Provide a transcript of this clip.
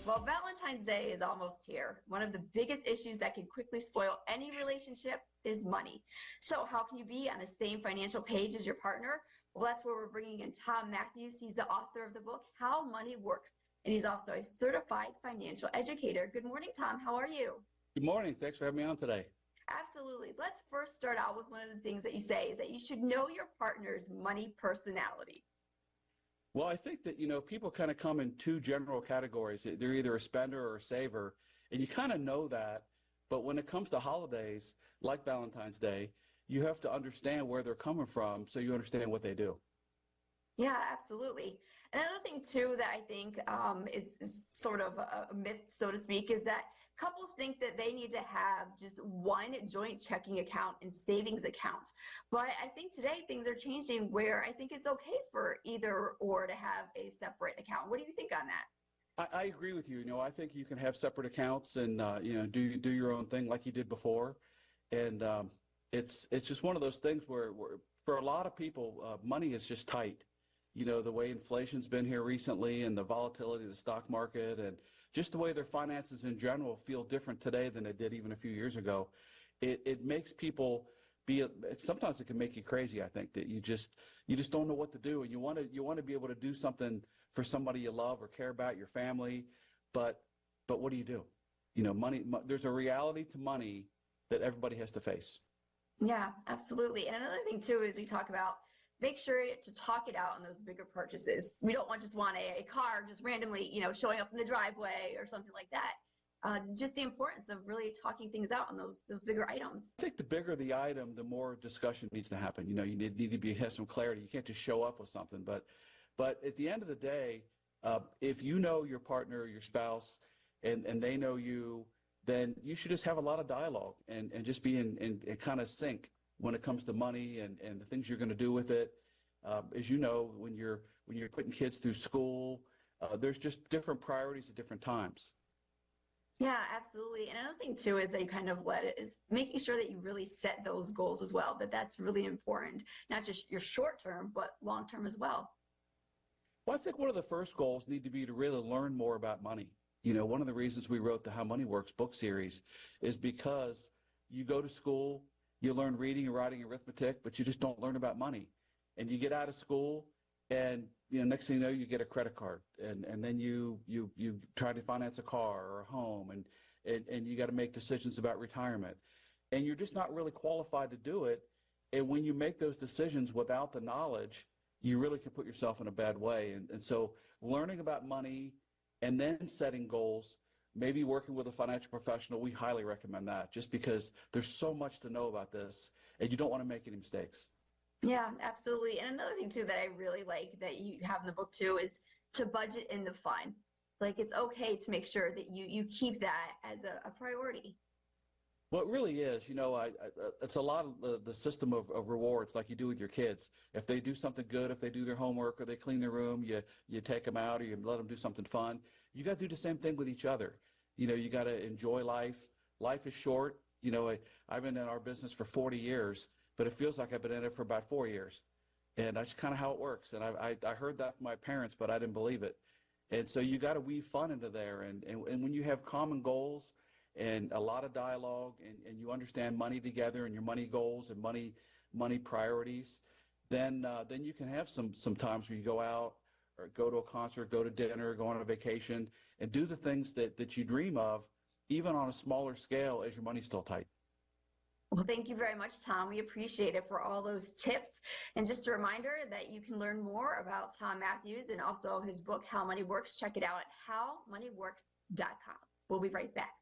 Well, Valentine's Day is almost here. One of the biggest issues that can quickly spoil any relationship is money. So how can you be on the same financial page as your partner? Well, that's where we're bringing in Tom Mathews. He's the author of the book, How Money Works, and he's also a certified financial educator. Good morning, Tom. How are you? Good morning. Thanks for having me on today. Absolutely. Let's first start out with one of the things that you say is that you should know your partner's money personality. Well, I think that, people kind of come in two general categories. They're either a spender or a saver, and you kind of know that. But when it comes to holidays like Valentine's Day, you have to understand where they're coming from so you understand what they do. Yeah, absolutely. Another thing, too, that I think is sort of a myth, so to speak, is that couples think that they need to have just one joint checking account and savings account. But I think today things are changing where I think it's okay for either or to have a separate account. What do you think on that? I agree with you. I think you can have separate accounts and, do your own thing like you did before. And it's just one of those things where for a lot of people, money is just tight. The way inflation's been here recently and the volatility of the stock market and just the way their finances in general feel different today than it did even a few years ago. It makes people sometimes it can make you crazy, I think, that you just don't know what to do. And you want to be able to do something for somebody you love or care about, your family. But what do you do? There's a reality to money that everybody has to face. Yeah, absolutely. And another thing, too, is we talk about make sure to talk it out on those bigger purchases. We don't just want a car just randomly, showing up in the driveway or something like that. Just the importance of really talking things out on those bigger items. I think the bigger the item, the more discussion needs to happen. You need to have some clarity. You can't just show up with something. But at the end of the day, if you know your partner, your spouse, and they know you, then you should just have a lot of dialogue and just be in kind of sync when it comes to money and the things you're going to do with it. As you know, when you're putting kids through school, there's just different priorities at different times. Yeah, absolutely. And another thing, too, is that you kind of is making sure that you really set those goals as well, that's really important, not just your short term, but long term as well. Well, I think one of the first goals need to be to really learn more about money. One of the reasons we wrote the How Money Works book series is because you go to school, you learn reading and writing, arithmetic, but you just don't learn about money. And you get out of school, and next thing you know, you get a credit card, and then you try to finance a car or a home, and you got to make decisions about retirement, and you're just not really qualified to do it. And when you make those decisions without the knowledge, you really can put yourself in a bad way. And so learning about money and then setting goals, maybe working with a financial professional, we highly recommend that, just because there's so much to know about this, and you don't want to make any mistakes. Yeah, absolutely. And another thing, too, that I really like that you have in the book, too, is to budget in the fun. Like, it's okay to make sure that you keep that as a priority. Well, it really is. It's a lot of the system of rewards like you do with your kids. If they do something good, if they do their homework or they clean their room, you take them out or you let them do something fun. You got to do the same thing with each other. You got to enjoy life. Life is short. I've been in our business for 40 years, but it feels like I've been in it for about 4 years. And that's kind of how it works. And I heard that from my parents, but I didn't believe it. And so you got to weave fun into there. And when you have common goals and a lot of dialogue and you understand money together and your money goals and money priorities, then you can have some times where you go out or go to a concert, go to dinner, go on a vacation, and do the things that you dream of, even on a smaller scale as your money's still tight. Well, thank you very much, Tom. We appreciate it for all those tips. And just a reminder that you can learn more about Tom Mathews and also his book, How Money Works. Check it out at howmoneyworks.com. We'll be right back.